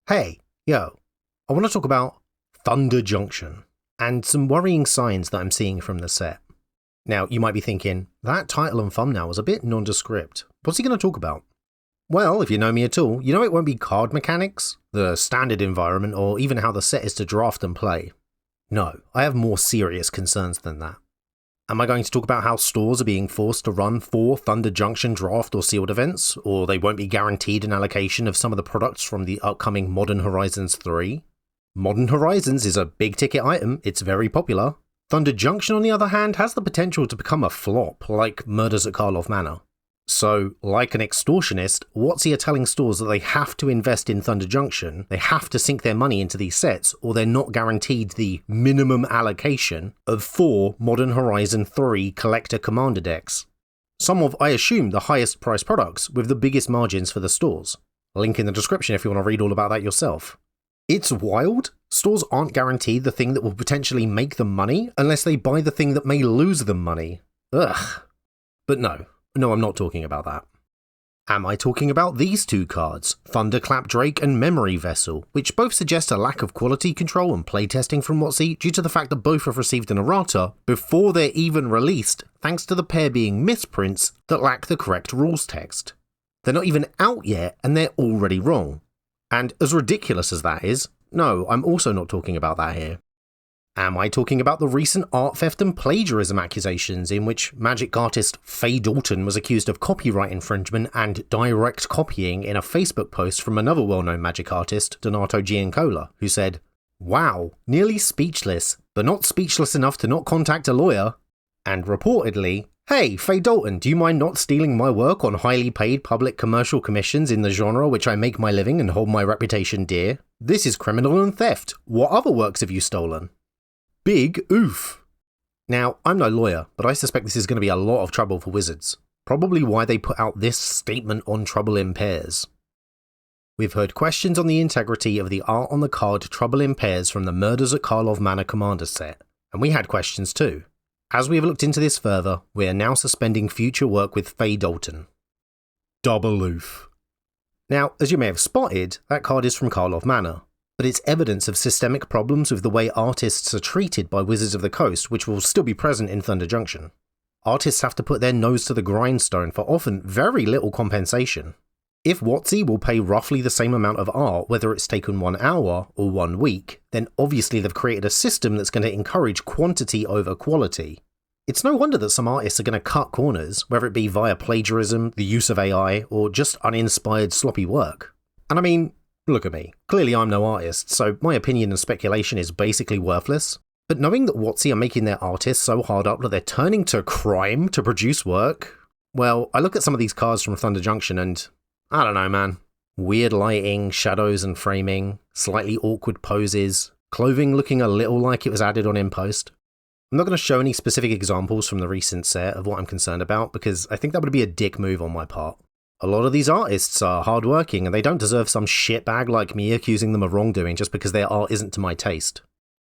Hey, yo, I want to talk about Thunder Junction and some worrying signs that I'm seeing from the set. Now, you might be thinking, that title and thumbnail was a bit nondescript. What's he going to talk about? Well, if you know me at all, you know it won't be card mechanics, the standard environment, or even how the set is to draft and play. No, I have more serious concerns than that. Am I going to talk about how stores are being forced to run 4 Thunder Junction draft or sealed events, or they won't be guaranteed an allocation of some of the products from the upcoming Modern Horizons 3? Modern Horizons is a big ticket item, it's very popular. Thunder Junction, on the other hand, has the potential to become a flop, like Murders at Karlov Manor. So, like an extortionist, WotC are telling stores that they have to invest in Thunder Junction, they have to sink their money into these sets, or they're not guaranteed the minimum allocation of 4 Modern Horizon 3 Collector Commander decks. Some of, I assume, the highest priced products, with the biggest margins for the stores. Link in the description if you want to read all about that yourself. It's wild. Stores aren't guaranteed the thing that will potentially make them money, unless they buy the thing that may lose them money. Ugh. But no, I'm not talking about that. Am I talking about these 2 cards, Thunderclap Drake and Memory Vessel, which both suggest a lack of quality control and playtesting from WotC due to the fact that both have received an errata before they're even released, thanks to the pair being misprints that lack the correct rules text. They're not even out yet and they're already wrong. And as ridiculous as that is, no, I'm also not talking about that here. Am I talking about the recent art theft and plagiarism accusations in which Magic artist Faye Dalton was accused of copyright infringement and direct copying in a Facebook post from another well-known Magic artist, Donato Giancola, who said, "Wow, nearly speechless, but not speechless enough to not contact a lawyer." And reportedly, "Hey, Faye Dalton, do you mind not stealing my work on highly paid public commercial commissions in the genre which I make my living and hold my reputation dear? This is criminal and theft. What other works have you stolen?" Big oof. Now, I'm no lawyer, but I suspect this is going to be a lot of trouble for Wizards. Probably why they put out this statement on Trouble in Pairs. We've heard questions on the integrity of the art on the card Trouble in Pairs from the Murders at Karlov Manor Commander set, and we had questions too. As we have looked into this further, we are now suspending future work with Faye Dalton. Double oof. Now, as you may have spotted, that card is from Karlov Manor, but it's evidence of systemic problems with the way artists are treated by Wizards of the Coast, which will still be present in Thunder Junction. Artists have to put their nose to the grindstone for often very little compensation. If WotC will pay roughly the same amount of art whether it's taken 1 hour or 1 week, then obviously they've created a system that's going to encourage quantity over quality. It's no wonder that some artists are going to cut corners, whether it be via plagiarism, the use of AI, or just uninspired sloppy work. And I mean, look at me. Clearly I'm no artist, so my opinion and speculation is basically worthless. But knowing that WotC are making their artists so hard up that they're turning to crime to produce work, well, I look at some of these cards from Thunder Junction and, I don't know man. Weird lighting, shadows and framing, slightly awkward poses, clothing looking a little like it was added on in post. I'm not going to show any specific examples from the recent set of what I'm concerned about because I think that would be a dick move on my part. A lot of these artists are hardworking and they don't deserve some shitbag like me accusing them of wrongdoing just because their art isn't to my taste.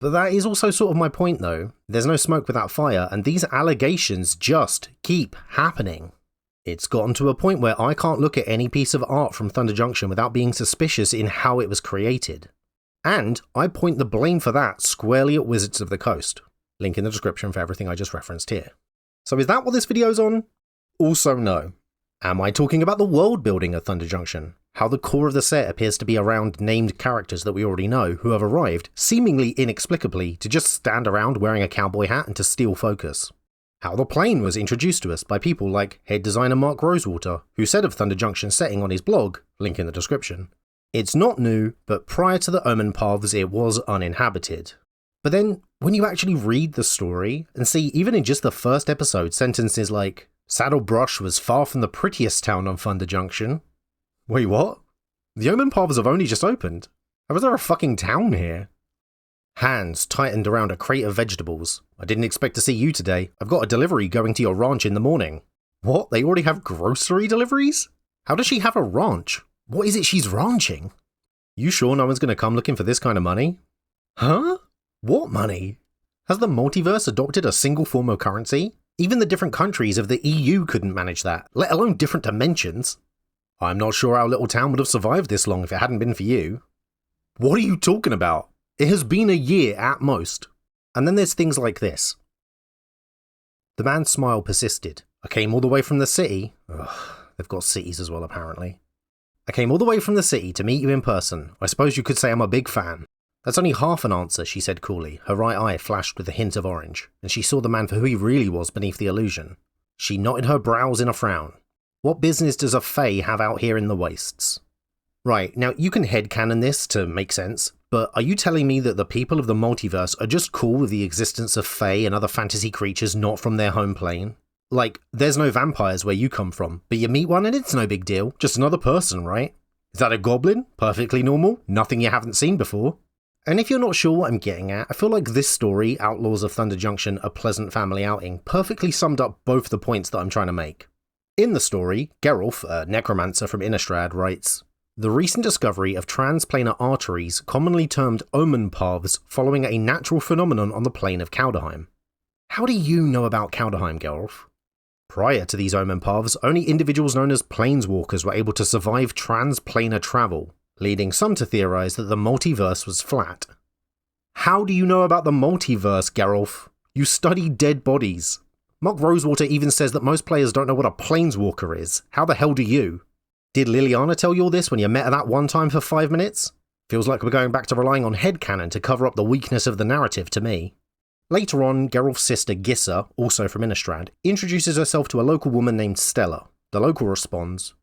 But that is also sort of my point though. There's no smoke without fire and these allegations just keep happening. It's gotten to a point where I can't look at any piece of art from Thunder Junction without being suspicious in how it was created. And I point the blame for that squarely at Wizards of the Coast. Link in the description for everything I just referenced here. So is that what this video's on? Also no. Am I talking about the world building of Thunder Junction? How the core of the set appears to be around named characters that we already know who have arrived, seemingly inexplicably, to just stand around wearing a cowboy hat and to steal focus. How the plane was introduced to us by people like head designer Mark Rosewater, who said of Thunder Junction's setting on his blog, link in the description, "It's not new, but prior to the Omen paths it was uninhabited." But then, when you actually read the story and see even in just the first episode sentences like, "Saddlebrush was far from the prettiest town on Thunder Junction." Wait, what? The Omen paths have only just opened. How is there a fucking town here? Hands tightened around a crate of vegetables. "I didn't expect to see you today. I've got a delivery going to your ranch in the morning." What? They already have grocery deliveries? How does she have a ranch? What is it she's ranching? You sure no one's going to come looking for this kind of money? Huh? What money? Has the multiverse adopted a single form of currency? Even the different countries of the EU couldn't manage that, let alone different dimensions. I'm not sure our little town would have survived this long if it hadn't been for you. What are you talking about? It has been a year at most. And then there's things like this. The man's smile persisted. I came all the way from the city. Ugh, they've got cities as well, apparently. I came all the way from the city to meet you in person. I suppose you could say I'm a big fan. That's only half an answer, she said coolly. Her right eye flashed with a hint of orange, and she saw the man for who he really was beneath the illusion. She knotted her brows in a frown. What business does a fae have out here in the wastes? Right, now you can headcanon this to make sense, but are you telling me that the people of the multiverse are just cool with the existence of fae and other fantasy creatures not from their home plane? Like, there's no vampires where you come from, but you meet one and it's no big deal, just another person, right? Is that a goblin? Perfectly normal? Nothing you haven't seen before? And if you're not sure what I'm getting at, I feel like this story, Outlaws of Thunder Junction, A Pleasant Family Outing, perfectly summed up both the points that I'm trying to make. In the story, Geralf, a necromancer from Innistrad, writes, "The recent discovery of transplanar arteries, commonly termed Omen paths, following a natural phenomenon on the plane of Kaldheim." How do you know about Kaldheim, Geralf? Prior to these Omen paths, only individuals known as planeswalkers were able to survive transplanar travel, leading some to theorize that the multiverse was flat. How do you know about the multiverse, Geralf? You study dead bodies. Mark Rosewater even says that most players don't know what a planeswalker is. How the hell do you? Did Liliana tell you all this when you met her that one time for 5 minutes? Feels like we're going back to relying on headcanon to cover up the weakness of the narrative to me. Later on, Geralf's sister Gissa, also from Innistrad, introduces herself to a local woman named Stella. The local responds,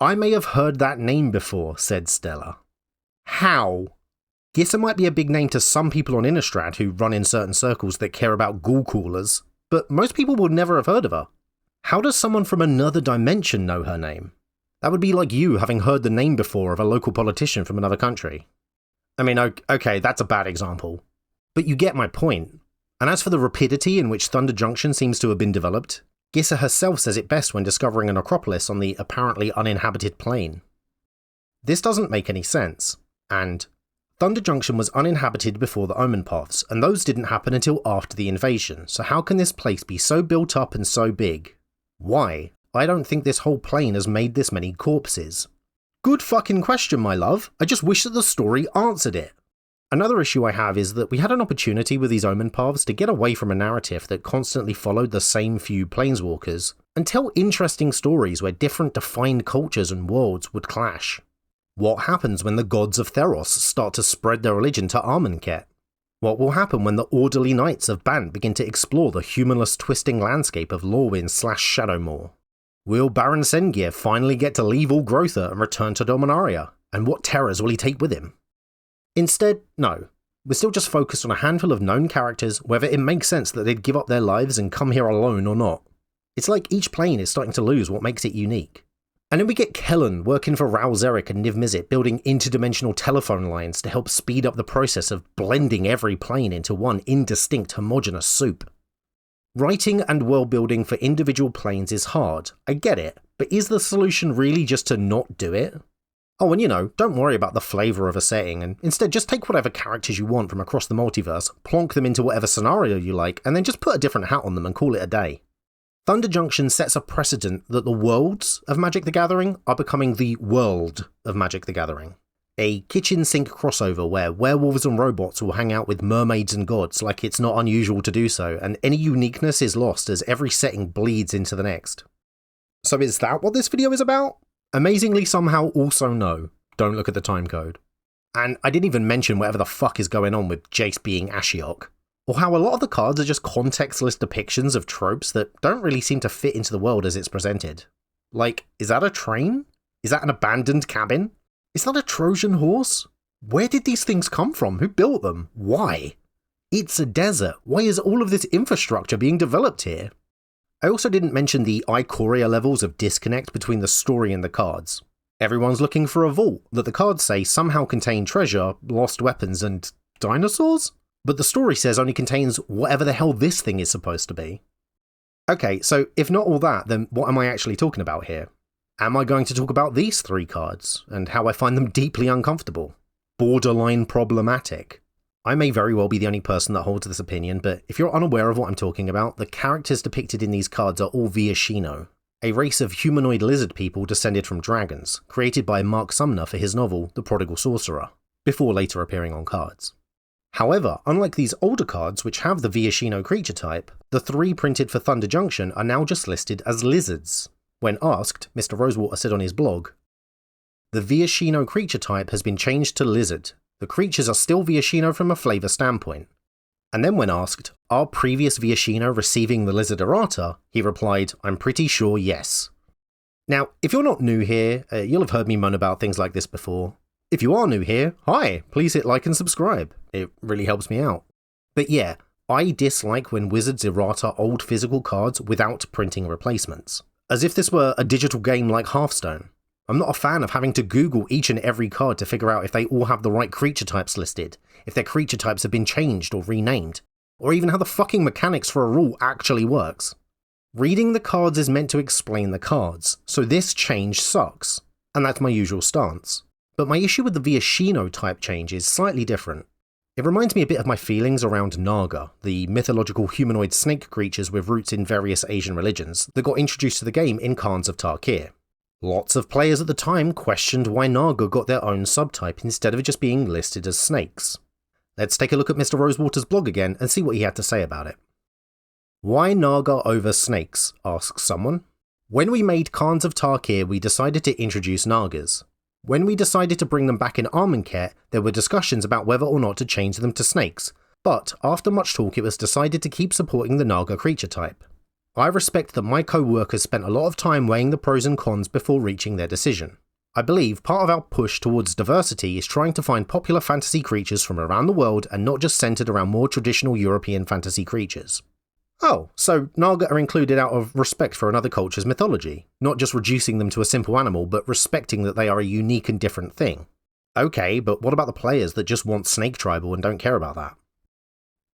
"I may have heard that name before," said Stella. How? Gissa might be a big name to some people on Innistrad who run in certain circles that care about ghoul callers, but most people would never have heard of her. How does someone from another dimension know her name? That would be like you having heard the name before of a local politician from another country. I mean, okay, that's a bad example. But you get my point. And as for the rapidity in which Thunder Junction seems to have been developed, Gissa herself says it best when discovering an acropolis on the apparently uninhabited plane. This doesn't make any sense, and Thunder Junction was uninhabited before the Omen Paths, and those didn't happen until after the invasion, so how can this place be so built up and so big? Why? I don't think this whole plane has made this many corpses. Good fucking question, my love. I just wish that the story answered it. Another issue I have is that we had an opportunity with these Omen Paths to get away from a narrative that constantly followed the same few planeswalkers, and tell interesting stories where different defined cultures and worlds would clash. What happens when the gods of Theros start to spread their religion to Armenket? What will happen when the orderly knights of Bant begin to explore the humorless twisting landscape of Lorwyn/Shadowmoor? Will Baron Sengir finally get to leave Ulgrotha and return to Dominaria? And what terrors will he take with him? Instead, no. We're still just focused on a handful of known characters, whether it makes sense that they'd give up their lives and come here alone or not. It's like each plane is starting to lose what makes it unique. And then we get Kellen working for Raul Zarek and Niv Mizzet building interdimensional telephone lines to help speed up the process of blending every plane into one indistinct homogeneous soup. Writing and world building for individual planes is hard, I get it, but is the solution really just to not do it? Oh, and don't worry about the flavour of a setting, and instead just take whatever characters you want from across the multiverse, plonk them into whatever scenario you like, and then just put a different hat on them and call it a day. Thunder Junction sets a precedent that the worlds of Magic the Gathering are becoming the world of Magic the Gathering. A kitchen sink crossover where werewolves and robots will hang out with mermaids and gods like it's not unusual to do so, and any uniqueness is lost as every setting bleeds into the next. So is that what this video is about? Amazingly somehow also no. Don't look at the timecode. And I didn't even mention whatever the fuck is going on with Jace being Ashiok, or how a lot of the cards are just contextless depictions of tropes that don't really seem to fit into the world as it's presented. Like, is that a train? Is that an abandoned cabin? Is that a Trojan horse? Where did these things come from? Who built them? Why? It's a desert. Why is all of this infrastructure being developed here? I also didn't mention the Ikoria levels of disconnect between the story and the cards. Everyone's looking for a vault that the cards say somehow contain treasure, lost weapons, and dinosaurs? But the story says only contains whatever the hell this thing is supposed to be. Okay, so if not all that, then what am I actually talking about here? Am I going to talk about these 3 cards, and how I find them deeply uncomfortable? Borderline problematic? I may very well be the only person that holds this opinion, but if you're unaware of what I'm talking about, the characters depicted in these cards are all Viashino, a race of humanoid lizard people descended from dragons, created by Mark Sumner for his novel, The Prodigal Sorcerer. before later appearing on cards. However, unlike these older cards which have the Viashino creature type, the 3 printed for Thunder Junction are now just listed as lizards. When asked, Mr. Rosewater said on his blog, "The Viashino creature type has been changed to lizard. The creatures are still Viashino from a flavour standpoint." And then when asked, "Are previous Viashino receiving the lizard errata?" he replied, "I'm pretty sure yes." Now, if you're not new here, you'll have heard me moan about things like this before. If you are new here, hi, please hit like and subscribe. It really helps me out. But yeah, I dislike when Wizards errata old physical cards without printing replacements. As if this were a digital game like Hearthstone. I'm not a fan of having to Google each and every card to figure out if they all have the right creature types listed, if their creature types have been changed or renamed, or even how the fucking mechanics for a rule actually works. Reading the cards is meant to explain the cards, so this change sucks, and that's my usual stance. But my issue with the Viashino type change is slightly different. It reminds me a bit of my feelings around Naga, the mythological humanoid snake creatures with roots in various Asian religions that got introduced to the game in Khans of Tarkir. Lots of players at the time questioned why Naga got their own subtype instead of just being listed as snakes. Let's take a look at Mr. Rosewater's blog again and see what he had to say about it. "Why Naga over snakes?" asks someone. "When we made Khans of Tarkir, we decided to introduce Nagas. When we decided to bring them back in Amonkhet, there were discussions about whether or not to change them to snakes, but after much talk it was decided to keep supporting the Naga creature type. I respect that my co-workers spent a lot of time weighing the pros and cons before reaching their decision. I believe part of our push towards diversity is trying to find popular fantasy creatures from around the world and not just centered around more traditional European fantasy creatures." Oh, so Naga are included out of respect for another culture's mythology, not just reducing them to a simple animal, but respecting that they are a unique and different thing. Okay, but what about the players that just want Snake Tribal and don't care about that?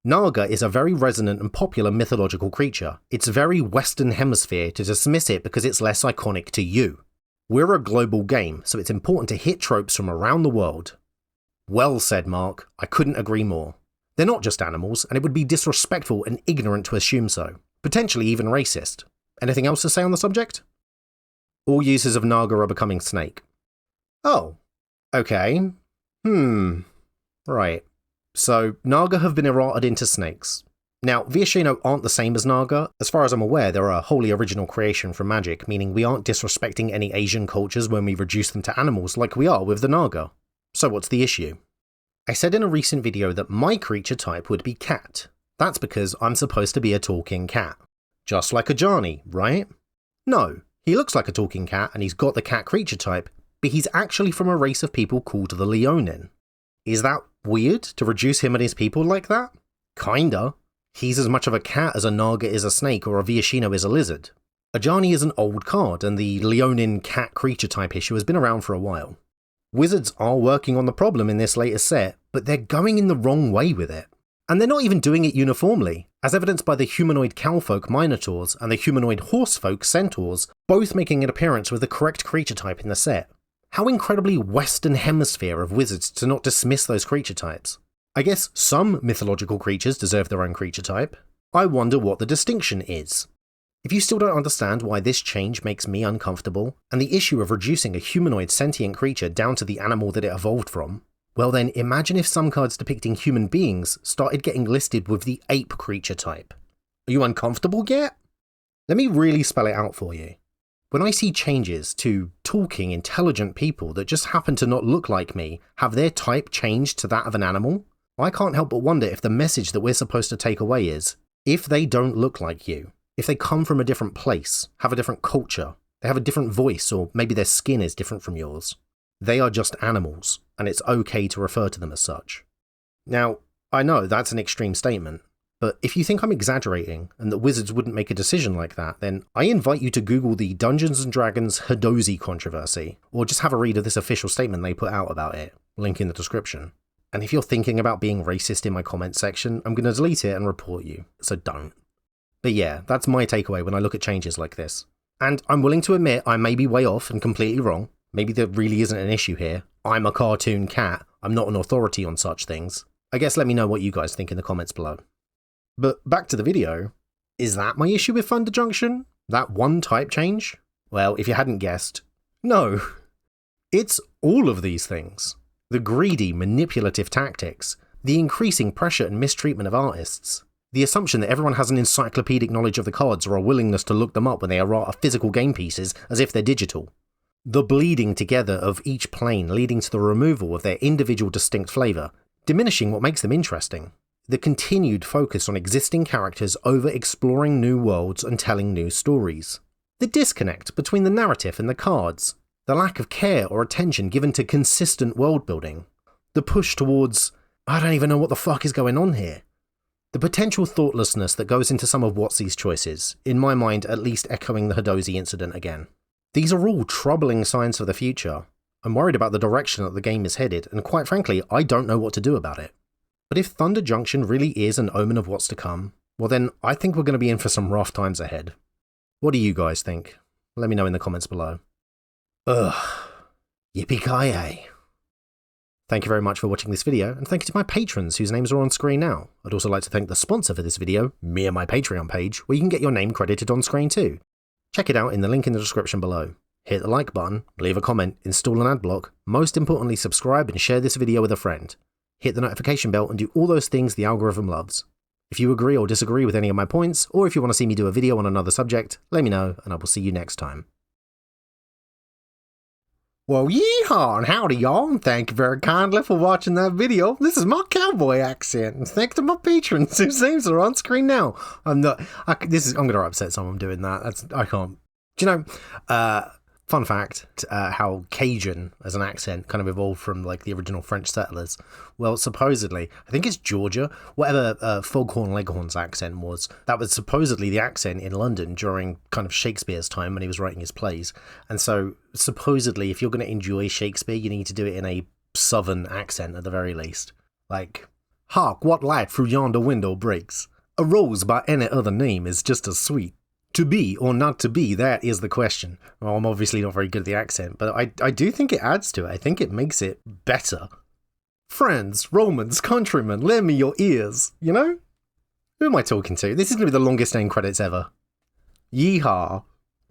Naga is a very resonant and popular mythological creature. It's very Western Hemisphere to dismiss it because it's less iconic to you. We're a global game, so it's important to hit tropes from around the world. Well said, Mark. I couldn't agree more. They're not just animals, and it would be disrespectful and ignorant to assume so. Potentially even racist. Anything else to say on the subject? All uses of Naga are becoming snake. Oh. Okay. Right. So, Naga have been errated into snakes. Now, Viashino aren't the same as Naga. As far as I'm aware, they're a wholly original creation from Magic, meaning we aren't disrespecting any Asian cultures when we reduce them to animals like we are with the Naga. So what's the issue? I said in a recent video that my creature type would be cat. That's because I'm supposed to be a talking cat. Just like Ajani, right? No, he looks like a talking cat and he's got the cat creature type, but he's actually from a race of people called the Leonin. Is that weird to reduce him and his people like that? Kinda. He's as much of a cat as a Naga is a snake or a Viashino is a lizard. Ajani is an old card and the Leonin cat creature type issue has been around for a while. Wizards are working on the problem in this latest set, but they're going in the wrong way with it. And they're not even doing it uniformly, as evidenced by the humanoid cowfolk Minotaurs and the humanoid horsefolk Centaurs both making an appearance with the correct creature type in the set. How incredibly Western Hemisphere of Wizards to not dismiss those creature types. I guess some mythological creatures deserve their own creature type. I wonder what the distinction is. If you still don't understand why this change makes me uncomfortable, and the issue of reducing a humanoid sentient creature down to the animal that it evolved from, well then imagine if some cards depicting human beings started getting listed with the ape creature type. Are you uncomfortable yet? Let me really spell it out for you. When I see changes to talking, intelligent people that just happen to not look like me have their type changed to that of an animal, I can't help but wonder if the message that we're supposed to take away is, if they don't look like you, if they come from a different place, have a different culture, they have a different voice, or maybe their skin is different from yours, they are just animals, and it's okay to refer to them as such. Now, I know that's an extreme statement, but if you think I'm exaggerating and that Wizards wouldn't make a decision like that, then I invite you to Google the Dungeons & Dragons Hadozi controversy, or just have a read of this official statement they put out about it, link in the description. And if you're thinking about being racist in my comment section, I'm going to delete it and report you, so don't. But yeah, that's my takeaway when I look at changes like this. And I'm willing to admit I may be way off and completely wrong. Maybe there really isn't an issue here. I'm a cartoon cat. I'm not an authority on such things. I guess let me know what you guys think in the comments below. But back to the video. Is that my issue with Thunder Junction? That one type change? Well, if you hadn't guessed, no. It's all of these things. The greedy, manipulative tactics, the increasing pressure and mistreatment of artists, the assumption that everyone has an encyclopedic knowledge of the cards or a willingness to look them up when they errata physical game pieces as if they're digital, the bleeding together of each plane leading to the removal of their individual distinct flavour, diminishing what makes them interesting, the continued focus on existing characters over exploring new worlds and telling new stories, the disconnect between the narrative and the cards, the lack of care or attention given to consistent world building, the push towards, I don't even know what the fuck is going on here, the potential thoughtlessness that goes into some of Watsy's choices, in my mind at least echoing the Hadozi incident again. These are all troubling signs for the future. I'm worried about the direction that the game is headed, and quite frankly, I don't know what to do about it. But if Thunder Junction really is an omen of what's to come, well then I think we're going to be in for some rough times ahead. What do you guys think? Let me know in the comments below. Ugh. Yippee-ki-yay. Thank you very much for watching this video, and thank you to my patrons whose names are on screen now. I'd also like to thank the sponsor for this video, me and my Patreon page, where you can get your name credited on screen too. Check it out in the link in the description below. Hit the like button, leave a comment, install an ad block, most importantly subscribe and share this video with a friend. Hit the notification bell and do all those things the algorithm loves. If you agree or disagree with any of my points, or if you want to see me do a video on another subject, let me know and I will see you next time. Well, yeehaw and howdy y'all, and thank you very kindly for watching that video. This is my cowboy accent, and thanks to my patrons whose names are on screen now. I'm gonna upset someone doing that. I can't. Do you know, fun fact, how Cajun as an accent kind of evolved from like the original French settlers. Well, supposedly, I think it's Georgia, whatever Foghorn Leghorn's accent was, that was supposedly the accent in London during kind of Shakespeare's time when he was writing his plays. And so supposedly, if you're going to enjoy Shakespeare, you need to do it in a southern accent at the very least. Like, hark, what light through yonder window breaks? A rose by any other name is just as sweet. To be or not to be, that is the question. Well, I'm obviously not very good at the accent, but I do think it adds to it. I think it makes it better. Friends, Romans, countrymen, lend me your ears, you know? Who am I talking to? This is going to be the longest end credits ever. Yeehaw.